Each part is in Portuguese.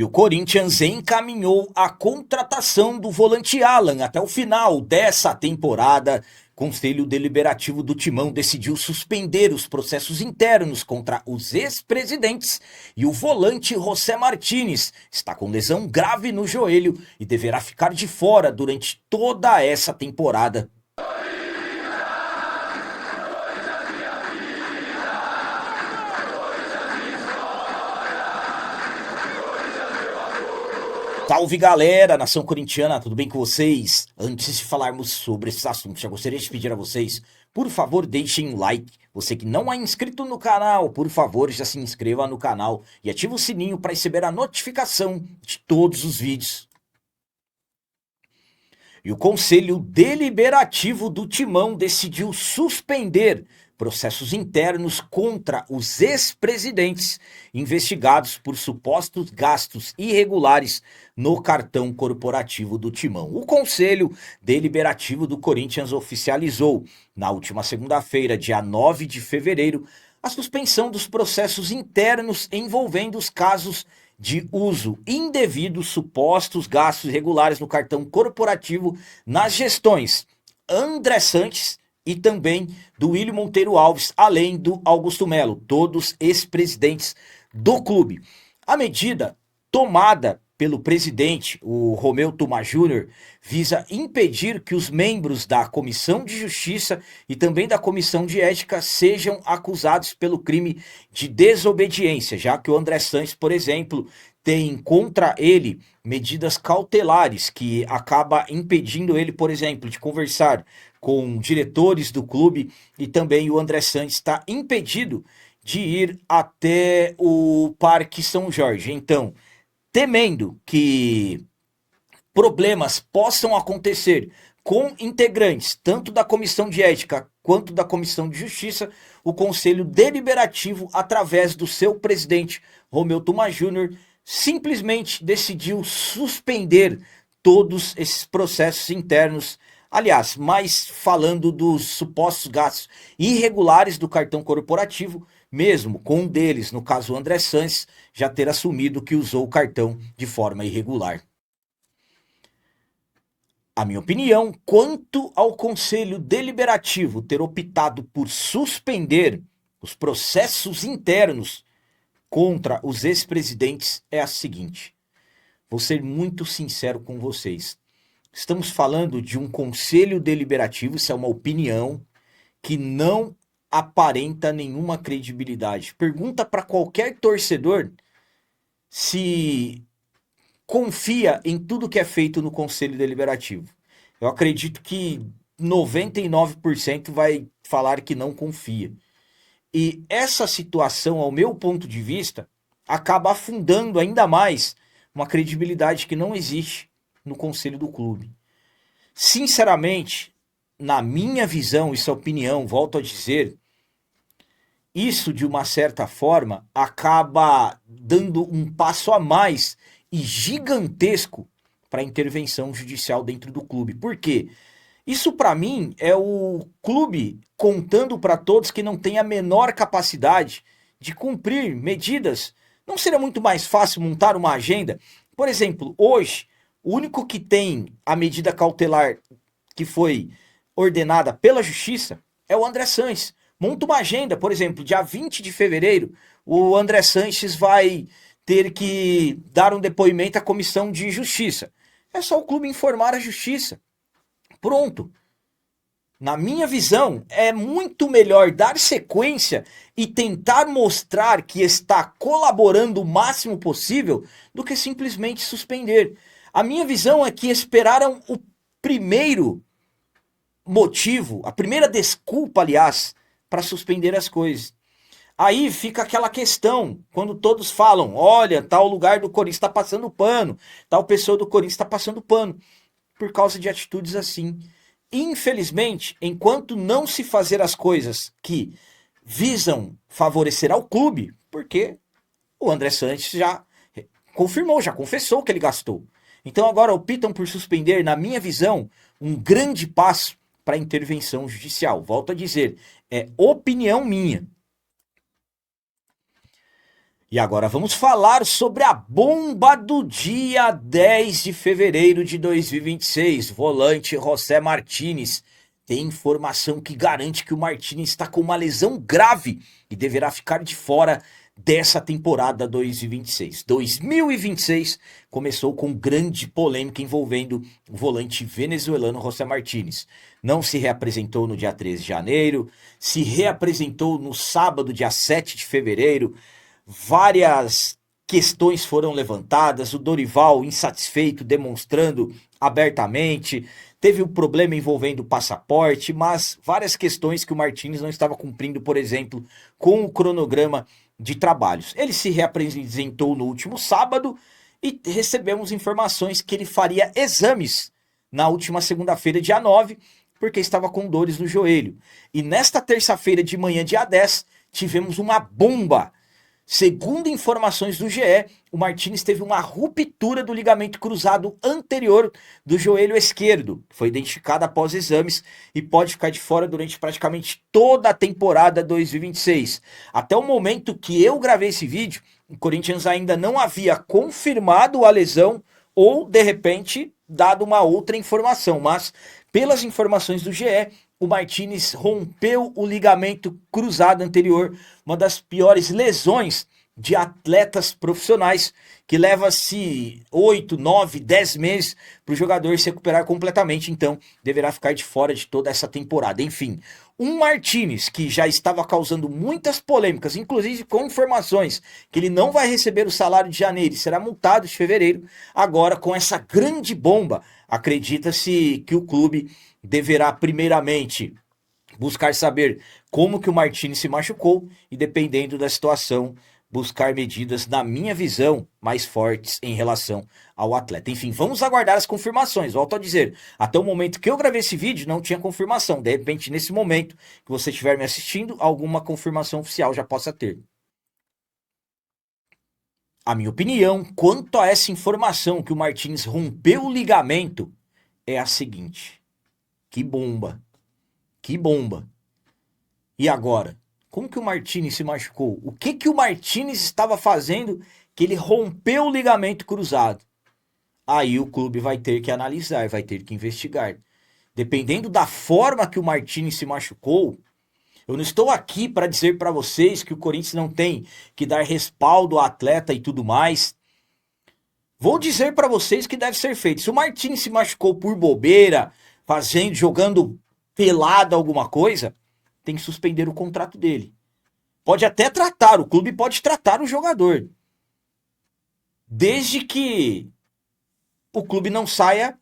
E o Corinthians encaminhou a contratação do volante Alan até o final dessa temporada. Conselho Deliberativo do Timão decidiu suspender os processos internos contra os ex-presidentes e o volante José Martínez está com lesão grave no joelho e deverá ficar de fora durante toda essa temporada. Salve galera, nação corintiana, tudo bem com vocês? Antes de falarmos sobre esses assuntos, já gostaria de pedir a vocês, por favor, deixem um like. Você que não é inscrito no canal, por favor, já se inscreva no canal e ative o sininho para receber a notificação de todos os vídeos. E o Conselho Deliberativo do Timão decidiu suspender processos internos contra os ex-presidentes investigados por supostos gastos irregulares no cartão corporativo do Timão. O Conselho Deliberativo do Corinthians oficializou, na última segunda-feira, dia 9 de fevereiro, a suspensão dos processos internos envolvendo os casos de uso indevido, supostos gastos irregulares no cartão corporativo nas gestões André Sanches e também do William Monteiro Alves, além do Augusto Melo, todos ex-presidentes do clube. A medida tomada pelo presidente, o Romeu Tuma Júnior, visa impedir que os membros da Comissão de Justiça e também da Comissão de Ética sejam acusados pelo crime de desobediência, já que o André Sanches, por exemplo, tem contra ele medidas cautelares que acaba impedindo ele, por exemplo, de conversar com diretores do clube, e também o André Sanches está impedido de ir até o Parque São Jorge. Então, temendo que problemas possam acontecer com integrantes tanto da Comissão de Ética quanto da Comissão de Justiça, o Conselho Deliberativo, através do seu presidente, Romeu Tuma Júnior, simplesmente decidiu suspender todos esses processos internos. Aliás, mais falando dos supostos gastos irregulares do cartão corporativo, mesmo com um deles, no caso o André Sanches, já ter assumido que usou o cartão de forma irregular. A minha opinião, quanto ao Conselho Deliberativo ter optado por suspender os processos internos contra os ex-presidentes, é a seguinte. Vou ser muito sincero com vocês. Estamos falando de um Conselho Deliberativo, isso é uma opinião que não aparenta nenhuma credibilidade. Pergunta para qualquer torcedor se confia em tudo que é feito no Conselho Deliberativo. Eu acredito que 99% vai falar que não confia. E essa situação, ao meu ponto de vista, acaba afundando ainda mais uma credibilidade que não existe no conselho do clube. Sinceramente, na minha visão, isso é opinião, volto a dizer, isso de uma certa forma acaba dando um passo a mais e gigantesco para a intervenção judicial dentro do clube. Por quê? Isso para mim é o clube contando para todos que não tem a menor capacidade de cumprir medidas. Não seria muito mais fácil montar uma agenda? Por exemplo, hoje, o único que tem a medida cautelar que foi ordenada pela Justiça é o André Sanches. Monta uma agenda, por exemplo, dia 20 de fevereiro, o André Sanches vai ter que dar um depoimento à Comissão de Justiça. É só o clube informar a Justiça. Pronto. Na minha visão, é muito melhor dar sequência e tentar mostrar que está colaborando o máximo possível do que simplesmente suspender. A minha visão é que esperaram o primeiro motivo, a primeira desculpa, aliás, para suspender as coisas. Aí fica aquela questão, quando todos falam, olha, tal lugar do Corinthians está passando pano, tal pessoa do Corinthians está passando pano, por causa de atitudes assim. Infelizmente, enquanto não se fazer as coisas que visam favorecer ao clube, porque o André Sanches já confirmou, já confessou que ele gastou. Então agora optam por suspender, na minha visão, um grande passo para a intervenção judicial. Volto a dizer, é opinião minha. E agora vamos falar sobre a bomba do dia 10 de fevereiro de 2026. Volante José Martínez. Tem informação que garante que o Martínez está com uma lesão grave e deverá ficar de fora dessa temporada 2026. 2026 começou com grande polêmica envolvendo o volante venezuelano José Martínez. Não se reapresentou no dia 13 de janeiro, se reapresentou no sábado, dia 7 de fevereiro. Várias questões foram levantadas, o Dorival insatisfeito, demonstrando abertamente, teve um problema envolvendo o passaporte, mas várias questões que o Martínez não estava cumprindo, por exemplo, com o cronograma de trabalhos. Ele se reapresentou no último sábado e recebemos informações que ele faria exames na última segunda-feira, dia 9, porque estava com dores no joelho. E nesta terça-feira de manhã, dia 10, tivemos uma bomba. Segundo informações do GE, o Martínez teve uma ruptura do ligamento cruzado anterior do joelho esquerdo. Foi identificada após exames e pode ficar de fora durante praticamente toda a temporada 2026. Até o momento que eu gravei esse vídeo, o Corinthians ainda não havia confirmado a lesão ou, de repente, dado uma outra informação. Mas, pelas informações do GE, o Martínez rompeu o ligamento cruzado anterior, uma das piores lesões de atletas profissionais, que leva-se 8, 9, 10 meses para o jogador se recuperar completamente, então deverá ficar de fora de toda essa temporada. Enfim, um Martínez que já estava causando muitas polêmicas, inclusive com informações que ele não vai receber o salário de janeiro e será multado de fevereiro, agora com essa grande bomba, acredita-se que o clube deverá primeiramente buscar saber como que o Martínez se machucou e, dependendo da situação, buscar medidas, na minha visão, mais fortes em relação ao atleta. Enfim, vamos aguardar as confirmações. Volto a dizer, até o momento que eu gravei esse vídeo não tinha confirmação. De repente, nesse momento que você estiver me assistindo, alguma confirmação oficial já possa ter. A minha opinião quanto a essa informação que o Martínez rompeu o ligamento é a seguinte: que bomba. Que bomba. E agora? Como que o Martínez se machucou? O que que o Martínez estava fazendo que ele rompeu o ligamento cruzado? Aí o clube vai ter que analisar, vai ter que investigar. Dependendo da forma que o Martínez se machucou, eu não estou aqui para dizer para vocês que o Corinthians não tem que dar respaldo ao atleta e tudo mais. Vou dizer para vocês que deve ser feito. Se o Martínez se machucou por bobeira, jogando pelado alguma coisa, tem que suspender o contrato dele. Pode até tratar, o clube pode tratar o jogador. Desde que o clube não saia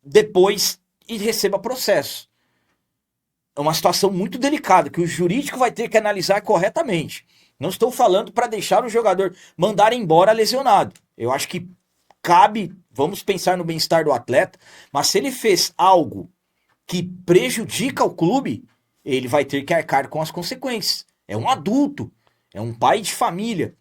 depois e receba processo. É uma situação muito delicada, que o jurídico vai ter que analisar corretamente. Não estou falando para deixar o jogador mandar embora lesionado. Eu acho que cabe, vamos pensar no bem-estar do atleta, mas se ele fez algo que prejudica o clube, ele vai ter que arcar com as consequências. É um adulto, é um pai de família.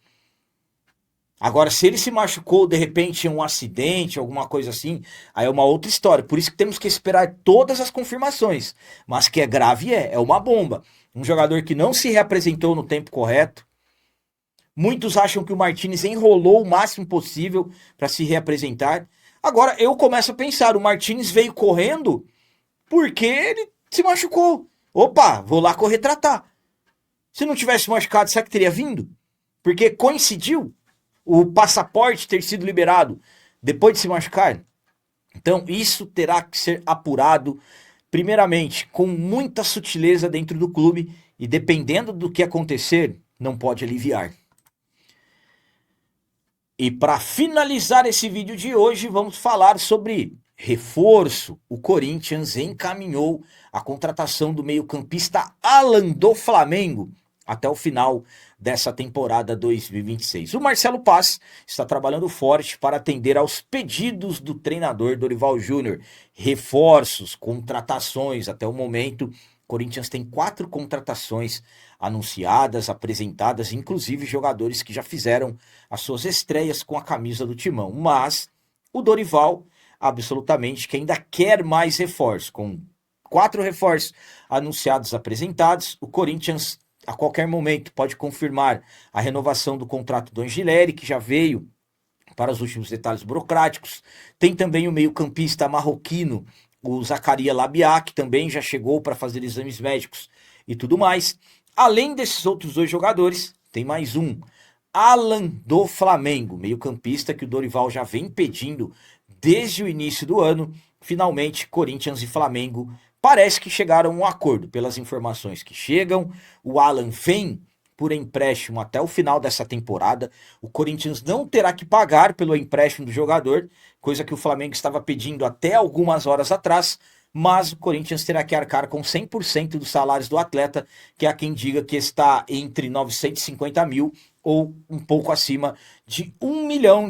Agora, se ele se machucou, de repente, em um acidente, alguma coisa assim, aí é uma outra história. Por isso que temos que esperar todas as confirmações. Mas que é grave é uma bomba. Um jogador que não se reapresentou no tempo correto. Muitos acham que o Martínez enrolou o máximo possível para se reapresentar. Agora, eu começo a pensar, o Martínez veio correndo porque ele se machucou. Opa, vou lá correr tratar. Se não tivesse machucado, será que teria vindo? Porque coincidiu o passaporte ter sido liberado depois de se machucar. Então, isso terá que ser apurado, primeiramente, com muita sutileza dentro do clube e, dependendo do que acontecer, não pode aliviar. E para finalizar esse vídeo de hoje, vamos falar sobre reforço. O Corinthians encaminhou a contratação do meio-campista Alan do Flamengo até o final dessa temporada 2026. O Marcelo Paz está trabalhando forte para atender aos pedidos do treinador Dorival Júnior. Reforços, contratações. Até o momento, o Corinthians tem 4 contratações anunciadas, apresentadas, inclusive jogadores que já fizeram as suas estreias com a camisa do Timão. Mas o Dorival, absolutamente, que ainda quer mais reforços. Com 4 reforços anunciados, apresentados, o Corinthians a qualquer momento pode confirmar a renovação do contrato do Angileri, que já veio para os últimos detalhes burocráticos. Tem também o meio-campista marroquino, o Zakaria Labiá, que também já chegou para fazer exames médicos e tudo mais. Além desses outros dois jogadores, tem mais um, Alan do Flamengo, meio-campista que o Dorival já vem pedindo desde o início do ano. Finalmente, Corinthians e Flamengo parece que chegaram a um acordo. Pelas informações que chegam, o Alan vem por empréstimo até o final dessa temporada. O Corinthians não terá que pagar pelo empréstimo do jogador, coisa que o Flamengo estava pedindo até algumas horas atrás, mas o Corinthians terá que arcar com 100% dos salários do atleta, que há quem diga que está entre 950 mil ou um pouco acima de R$ 1 milhão.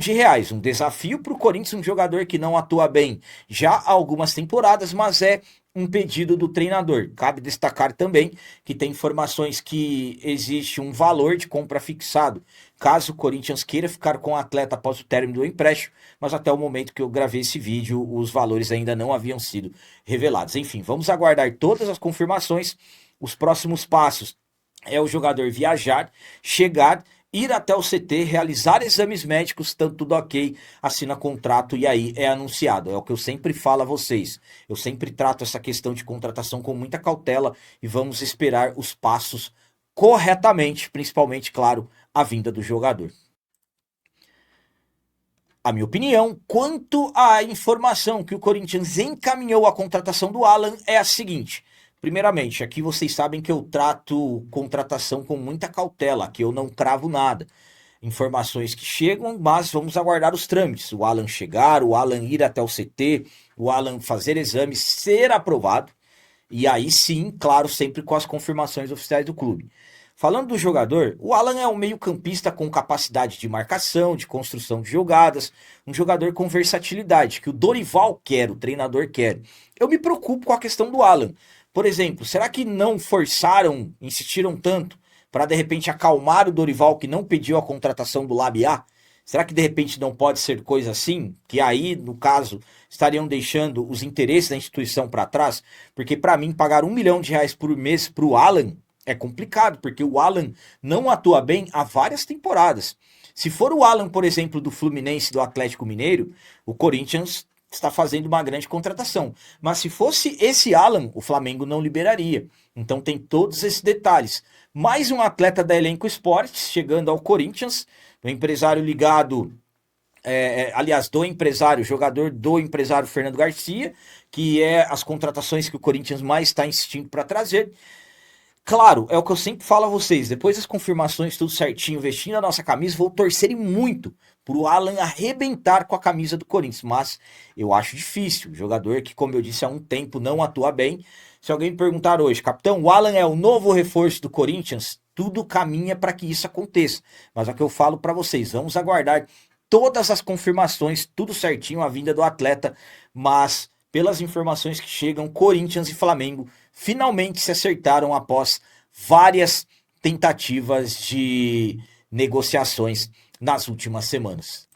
Um desafio para o Corinthians, um jogador que não atua bem já há algumas temporadas, mas é um pedido do treinador. Cabe destacar também que tem informações que existe um valor de compra fixado, caso o Corinthians queira ficar com o atleta após o término do empréstimo, mas até o momento que eu gravei esse vídeo, os valores ainda não haviam sido revelados. Enfim, vamos aguardar todas as confirmações. Os próximos passos é o jogador viajar, chegar, ir até o CT, realizar exames médicos, tanto tudo ok, assina contrato e aí é anunciado. É o que eu sempre falo a vocês. Eu sempre trato essa questão de contratação com muita cautela e vamos esperar os passos corretamente, principalmente, claro, a vinda do jogador. A minha opinião quanto à informação que o Corinthians encaminhou à contratação do Alan é a seguinte. Primeiramente, aqui vocês sabem que eu trato contratação com muita cautela, que eu não cravo nada. Informações que chegam, mas vamos aguardar os trâmites. O Alan chegar, o Alan ir até o CT, o Alan fazer exames, ser aprovado. E aí sim, claro, sempre com as confirmações oficiais do clube. Falando do jogador, o Alan é um meio-campista com capacidade de marcação, de construção de jogadas, um jogador com versatilidade, que o Dorival quer, o treinador quer. Eu me preocupo com a questão do Alan. Por exemplo, será que não forçaram, insistiram tanto para de repente acalmar o Dorival que não pediu a contratação do Labiá? Será que de repente não pode ser coisa assim? Que aí, no caso, estariam deixando os interesses da instituição para trás? Porque para mim, pagar R$ 1 milhão por mês para o Alan é complicado, porque o Alan não atua bem há várias temporadas. Se for o Alan, por exemplo, do Fluminense, do Atlético Mineiro, o Corinthians está fazendo uma grande contratação. Mas se fosse esse Alan, o Flamengo não liberaria. Então tem todos esses detalhes. Mais um atleta da Elenco Esportes chegando ao Corinthians, o empresário ligado, aliás, do empresário, jogador do empresário Fernando Garcia, que é as contratações que o Corinthians mais está insistindo para trazer. Claro, é o que eu sempre falo a vocês, depois das confirmações, tudo certinho, vestindo a nossa camisa, vou torcer muito pro Alan arrebentar com a camisa do Corinthians, mas eu acho difícil, jogador que, como eu disse há um tempo, não atua bem. Se alguém me perguntar hoje, capitão, o Alan é o novo reforço do Corinthians? Tudo caminha para que isso aconteça, mas é o que eu falo para vocês, vamos aguardar todas as confirmações, tudo certinho, a vinda do atleta, mas pelas informações que chegam, Corinthians e Flamengo finalmente se acertaram após várias tentativas de negociações nas últimas semanas.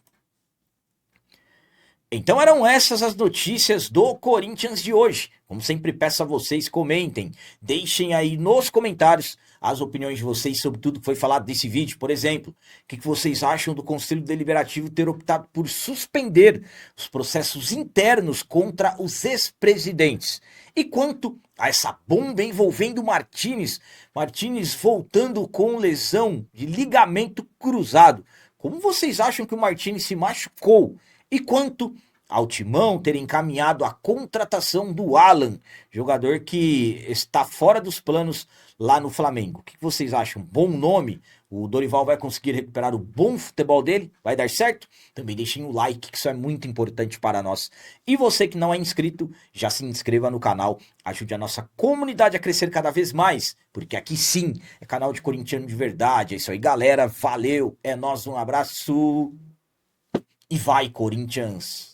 Então eram essas as notícias do Corinthians de hoje. Como sempre peço a vocês, comentem, deixem aí nos comentários as opiniões de vocês sobre tudo que foi falado desse vídeo. Por exemplo, o que vocês acham do Conselho Deliberativo ter optado por suspender os processos internos contra os ex-presidentes? E quanto a essa bomba envolvendo Martínez voltando com lesão de ligamento cruzado, como vocês acham que o Martínez se machucou? E quanto ao Timão ter encaminhado a contratação do Alan, jogador que está fora dos planos lá no Flamengo. O que vocês acham? Bom nome? O Dorival vai conseguir recuperar o bom futebol dele? Vai dar certo? Também deixem o like, que isso é muito importante para nós. E você que não é inscrito, já se inscreva no canal, ajude a nossa comunidade a crescer cada vez mais, porque aqui sim é canal de corintiano de verdade. É isso aí, galera. Valeu, é nóis, um abraço e vai, Corinthians!